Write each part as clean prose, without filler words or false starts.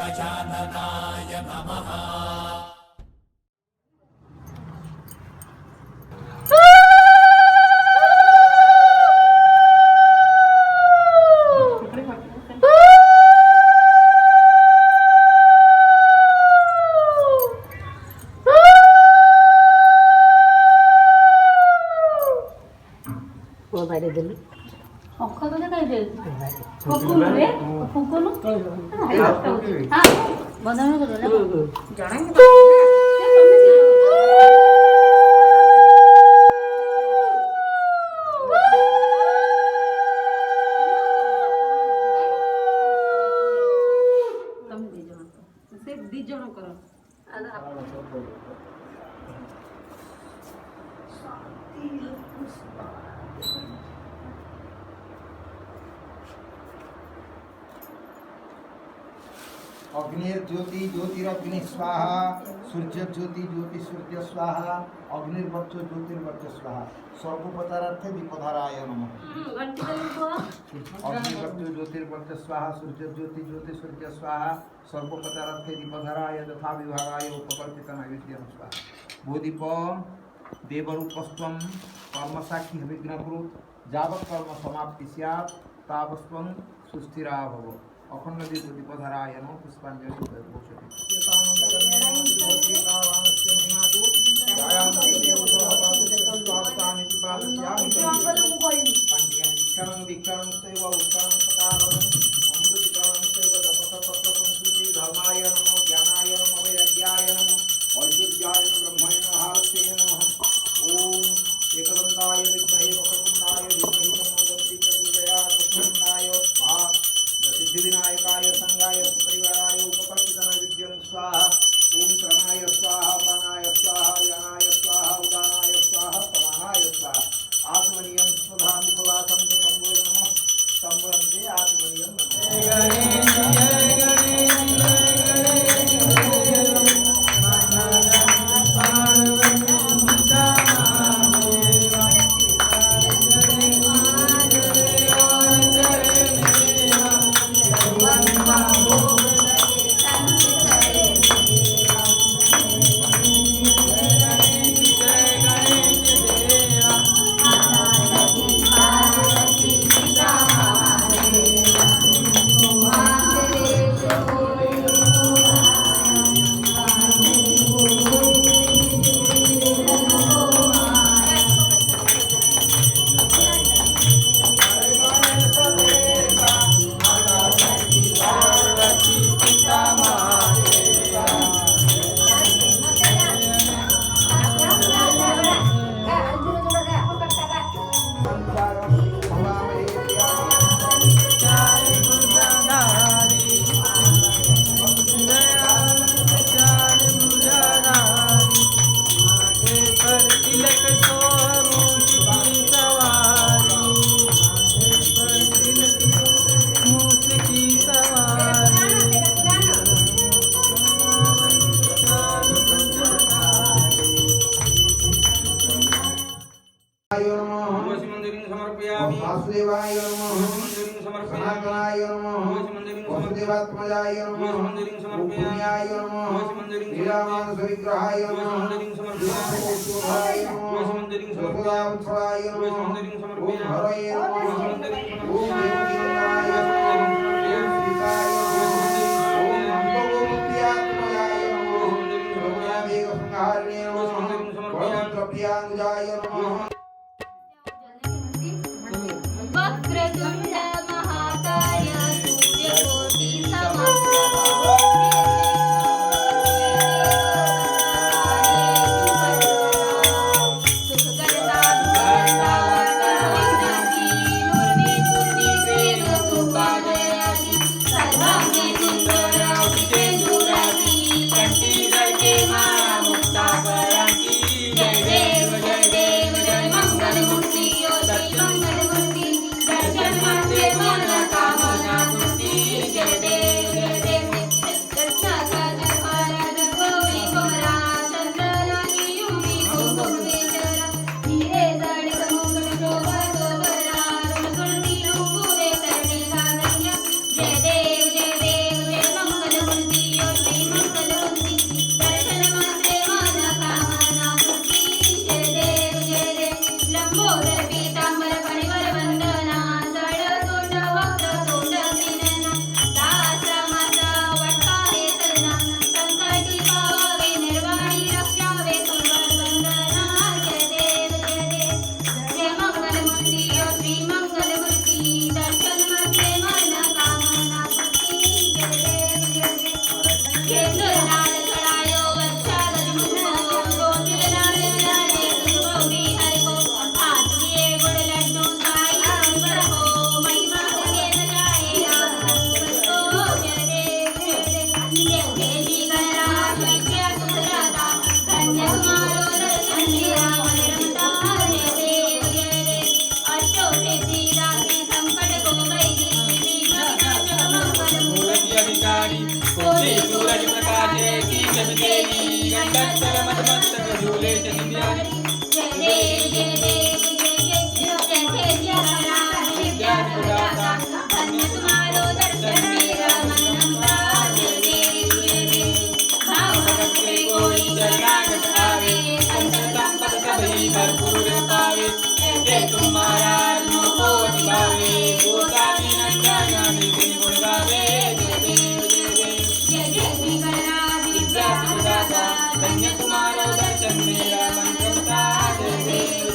गजाननाय नमः। मोबाईल दिली ଅଖା ଖାଇବେ ଫୁକୁଲୁ ରେ ଫୁକୁଲୁ ହଁ ବନ୍ଧନ କର ଜଣା ସେ ଦି ଜଣ କର अग्निर्ज्योति ज्योतिरग्नि स्वाहा सूर्य ज्योति ज्योति सूर्य स्वाहा अग्निर्वच्च ज्योतिर्वच्च स्वाहा सर्वोपचारार्थे दीपधाराय नमः। अग्निवच्च ज्योतिर्वच्च स्वाहा सूर्य ज्योति ज्योति सूर्य स्वाहा सर्वोपचारार्थे दीपधाराय तथा विभागाय उपकल्पित नैवेद्यं स्वाहा। भूदीप देवरूपस्त्वं कर्मसाक्षी विघ्नकृत यावत् कर्म समाप्ति स्यात् तावस्त्वं सुस्थिरा भव। अखंड दीपधाराय नमः। पुष्पांजलि धर्माय नमो ज्ञानाय नमो वैराग्याय नमो ऐश्वर्याय नमो ब्रह्माय नमो भारते नमः। ओम एकदन्ताय विद्महे वक्रतुण्डाय धीमहि तन्नो दन्ति प्रचोदयात्। वक्रतुण्डाय सिद्धिविनायकाय संगाय परिवाराय उपकल्पित नैवेद्यं स्वाहा। ओम प्राणाय स्वाहा पानाय स्वाहा यानाय स्वाहा उदानाय स्वाहा समानाय स्वाहा। आत्मनियं स्वधा मुखवासं नमो नमः संवरन्ते आत्मनियं वासुदेवाय नमः सनातनाय नमः वसुदेवात्मजाय नमः भूमियाय नमः लीलामानस विग्रहाय नमः विष्णुपूज्याय नमः वसुदेवाय नमः ओम हरये नमः ओम देवकीनंदनाय नमः ओम सीताय नमः ओम नंदगोपत्यात्मजाय नमः रघुनाथेव संहारिणे नमः वरद्रव्यानुजाय नमः। वक्रतुण्ड महाकाय सूर्यकोटि समप्रभ सुखकर्ता दुःखहर्ता वाणी कोटी सूरज प्रकाशे कीचमितेरी गंडस्तर मदमस्तक झूले चंद्यानी जय विद्यादाता धन्य तुम्हारो दर्शन मेरा मन रमता जय देव भाव भगत से कोई शरणागत आवे संत संपद सभी भरपूर पावे ऐसे तुम महाराज को निभावे गोसावी नंदन नितिन गुण गावे जय देव जय श्री गणराज विद्यादाता धन्य तुम्हारो दर्शन मेरा मन रमता जय देव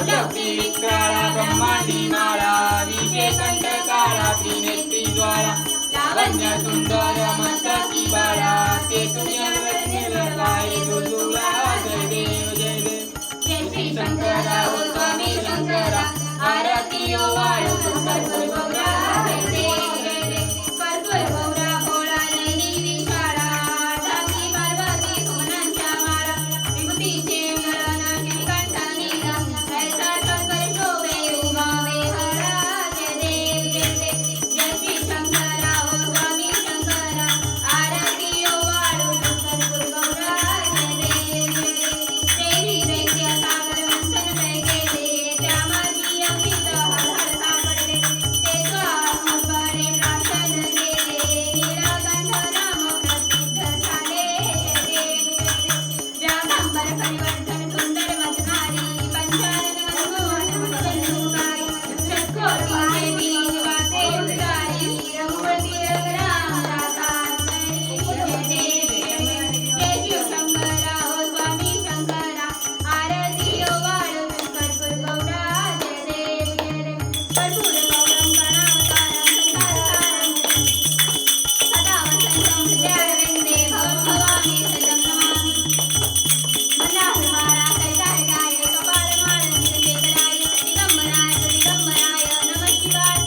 लक्ष्मी विक्राला ब्रह्मांडी माला विशेष कंठकाला त्रिनेत्री द्वारा लावण्य सुंदर मस्तकी बाला ते तुम्हें लगाए दुर्दुला जय देव जय श्री शंकरा ओ स्वामी शंकरा आरती ओ वाळो कर्पूर गौरा जय देव कर्पूर गौरा भोळा नैनी विशाळा धामी पार्वती सुमनांच्या माळा विभूतीचे गळण श्रीकंठ नीला ऐसा शंकर शोभे उमावे हरा जय देव जय श्री शंकरा ओ स्वामी शंकरा आरती ओ वाळो कर्पूर गौरा जय देव देवी वैद्य सागर मंथन पैगे त्यामाजी अंकित आधार सापडले ते स्वाहारे प्राशन केले नीलकंठ नाम प्रसिद्ध झाले व्याघंबर परिवर्तन सुंदर वदनारी पंचानन मनमोहन मुखलुकारी षट्कोटी बीज वासे उद्गारी रघुपती रघुराम दाता जय शिव शंकरा ओ स्वामी शंकरा आरती ओ वाळो कर्पूर गौरा जय देव कर्पूर गौरम गणावतारम संसारसारम सदा वसंतं हृदयारविन्दे भवं भवामि सदं नमामि मन्दारमाला कैलासगाय कपालमालं चन्द्रशेखराय दिगम्बराय दिगम्बराय नमः शिवाय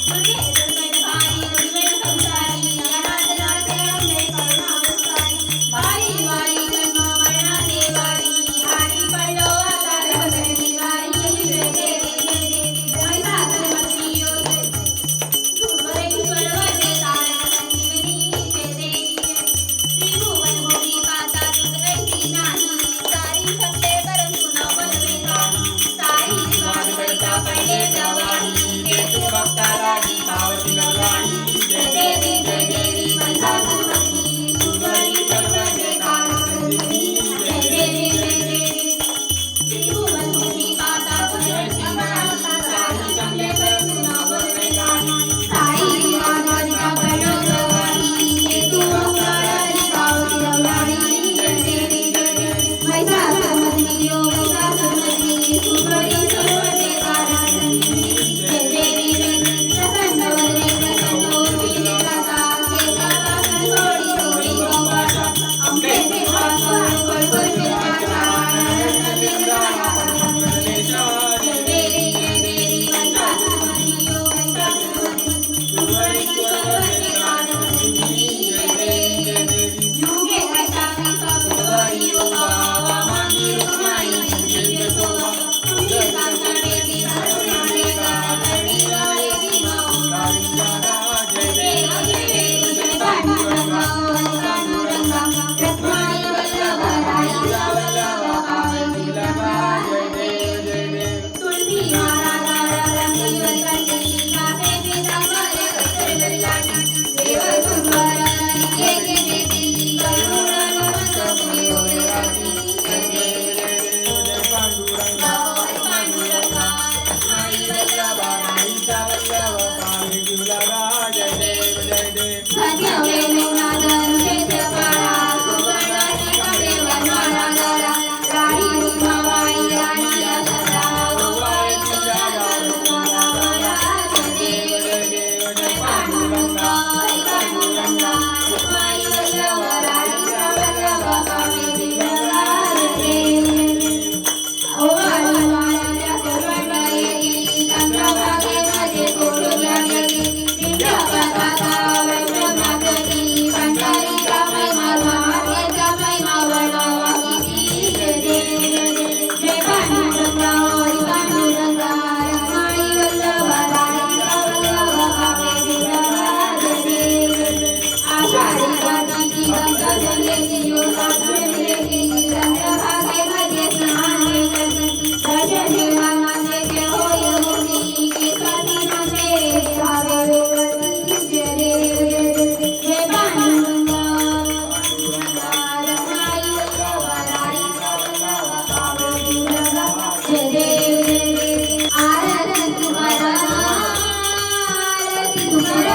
दुर्गे दुर्गटभारी दुर्गट संसारी अनाथनाथे अम्बे करुणावतारी वारी वारी जन्म मरण देवारी हारी पडलो आता रघुपती वारी जय देवी महिषासुरमर्दिनी सुरेश्वर वंदे तारक संजीवनी जय देवी त्रिभुवन भूमि पाता तुझैसी नाही सारी सत्य परंतु न बलवेगा सारी वाद करता पहिले जवानी ते तू भक्तालागी पावती लवलानी जय देवी महिषासुरमर्दिनी सुरेश्वर वंदे तारक संजीवनी जय देवी त्रिभुवन भूमि पाता तुझैसी नाही सारी सत्य परंतु न बलवेगा साई वादरिका पडलो जवानी ते तू भक्तालागी पावती लवलानी जय देवी महिषासुरमर्दिनी सुरेश्वर वंदे तारक संजीवनी जय देवी प्रसन्न वदने प्रसन्नोऽपि दाता केशवासन थोडी थोडी गोपाशा अम्बे देवासो कोळकोळ फिरवाचा नरसिंहाया जय देवी महिषासुरमर्दिनी सुरेश्वर वंदे तारक संजीवनी जय देवी युगे कैलासी सप्तवरी ओवा वामांगी रुक्माई जिंद सोवा तुझे कांचनेती धरुणालेगा धरणीवाले भीमा जय देव जय पांडुरंगा पांडुरंगा रत्नाई वल्लभ राई वल्लभ पावे तिलका जय देव तुलसी माला रंगी वल्लभी कासे पीतांबरे वस्त्रधरी लाटी देव सुंदर के देवी करुणा नमस्ते होय राती जय देव पांडुरंगा रत्नाई वल्लभ राई वल्लभ पावे तिलका जय देव धन्य वेणुनादन क्षेत्रपाला सुवर्णाची कमळे वनमाला गळा राणी रुक्माबाई राणी यशोदा गोपाळी तुझ्या रुक्माला गळा जय देव पांडुरंगा रुक्माई वल्लभ राई वल्लभ पावे तिलका जय देव ओ वाळूवाळ्या कोरडवाई चंद्रभागे मध्ये कोरडल्या गेली दिव्य पताका वैष्णवनाथी पंढरीचा महिमा भाग्याचा महिमा वर्णवाकी जय देव जय पांडुरंगा हरी पांडुरंगा रमाई वल्लभ राई वल्लभ पावे तिलका जय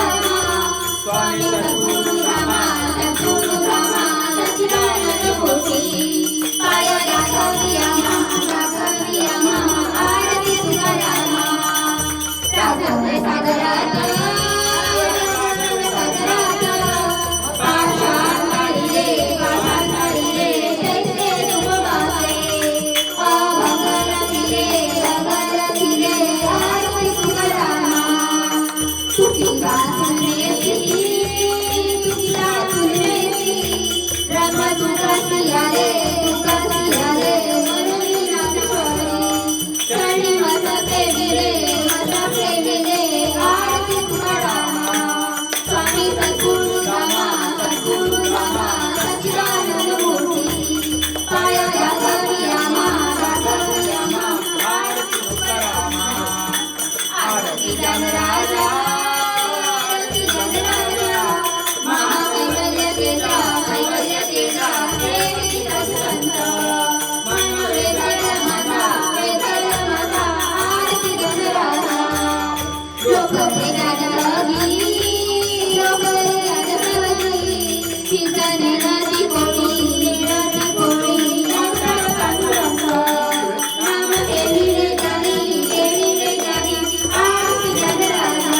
स्वामी सद्गुरु रामा सच्चिदानंद मूर्ती पाय राघवी आम्हा आरती तुकारामा राघव सागरात पाषाण काढिले तैसे तुमगावे अभंगर दिले आरती तुकारामा तुकिला सुनेसी राम तुका सियारे मनोनी नामेश्वरी चरणी मत प्रेमिले आरती तुकारामा स्वामी सद्गुरु रामा सच्चिदानंद मूर्ती पाय राघवी आम्हा आरती तुकारामा आरती जनराजा महाकैवल्यतेचा देवी दशरथ मनोवेदन माझा आरती जनराजा लोक ज्ञानगी चिंतन नदी कोणी अंतर पांडुरंग नाम देवीले जाणी आरती जनराजा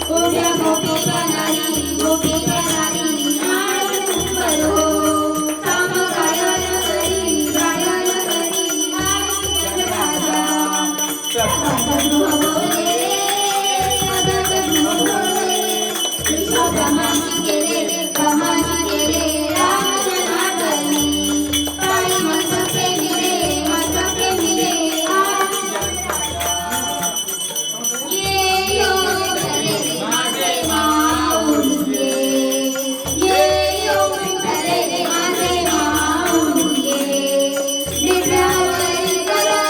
गोप्या गोपिका नारी आरती करो साम गायन करी आरती जनराजा सद्गुरु बोले विश्व ब्रह्माची केले राम जनार्दनी पायी मस्त प्रेमिले ये यो करे माझे माऊली ये यो करे माझे माऊली निर्भय करा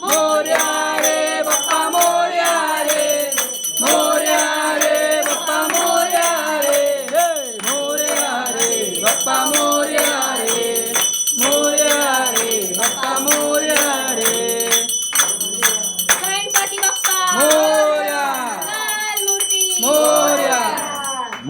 मोरया रे बाप्पा मोरया रे मोरया रे बाप्पा मोरया रे हे मोरया रे बाप्पा मोरया रे मोरया रे बाप्पा मोरया रे गणपती बाप्पा मोरया मूर्ती मोरया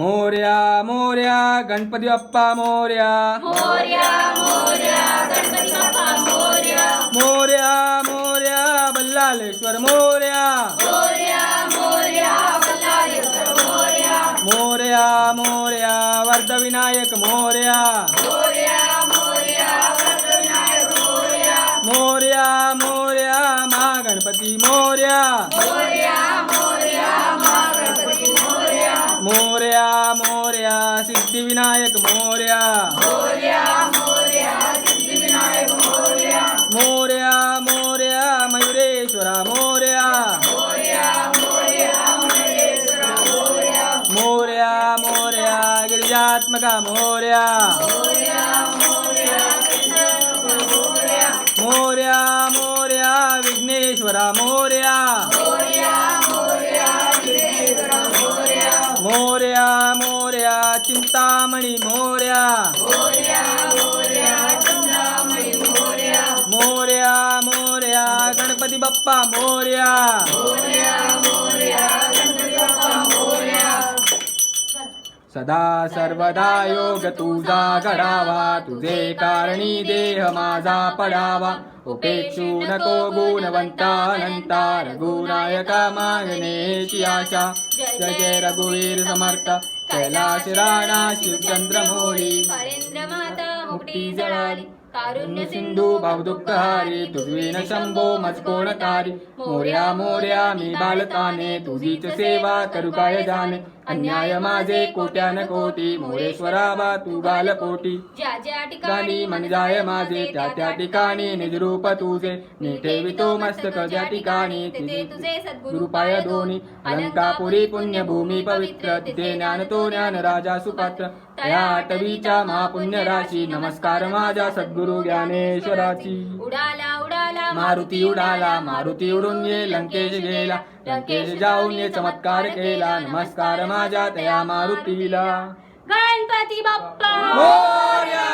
मोरया मोरया गणपती बाप्पा मोरया मोरया मोरया गणपती बाप्पा मोरया मोरया मोरया बल्लालेश्वर मोरया मोरया मोरया बल्लाळेश्वर मोरया मोरया मोरया वर्धविनायक मोरया मोरया मोरया वरदविनायक मोरया मोरया मोरया महागणपती मोरया मोरया मोरया महागणपती मोरया मोरया मोरया सिद्धिविनायक मोरया मोरया मोरया सिद्धिविनायक मोरया मोरया मोरया मयुरेश्वरा मोरया मोरया मोरया महेश्वर मोरया मोरया मोरया गिरिजात्मका मोरया मोरया मोरया कृष्ण मोरया मोरया मोरया विघ्नेश्वरा मोरया मोरया मोरया विघ्नेश्वर मोरया मोरया मोरया चिंतामणी मोरया मोरया मोरया चिंतामणी मोरया मोरया मोरया गणपती बाप्पा मोरया मोरया मोरया गणपती बाप्पा मोरया सदा सर्वदा योग तुझा घडावा तुझे कारणी देह माझा पडावा उपेक्षू नको गुणवंता अनंता रघुनायका मागण्याची आशा जय जय रघुवीर समर्थ कैलाश राणा शिवचंद्र मोळी परेंद्र माता मुक्ती जळाली कारुण्य सिंधू भावदुःखहारी तुझविन शंभो मजकोणकारी मोर्या मोर्या मी बालकाने तुझीच सेवा करू काय जाणे अन्याय माझे कोट्यान कोटी मोरेश्वरा बा तू बालकोटी ज्या ज्या ठिकाणी मन जाय माझे त्या त्या ठिकाणी निजरूप तुझे मी ठेवितो मस्तक ज्या ठिकाणी तिथे तुझे सद्गुरु गुरुपाय दोन्ही अलंकापुरी पुण्यभूमी पवित्र तिथे ज्ञान तो ज्ञान राजा सुपात्र त्या आठवीच्या महापुण्य राशी नमस्कार माझ्या सद्गुरु ज्ञानेश्वराची उडाला उडाला मारुती उडाला मारुती उडून ये लंकेश गेला लंकेश जाऊन ये चमत्कार केला नमस्कार माझ्या त्या मारुतीला गणपती बाप्पा मोरया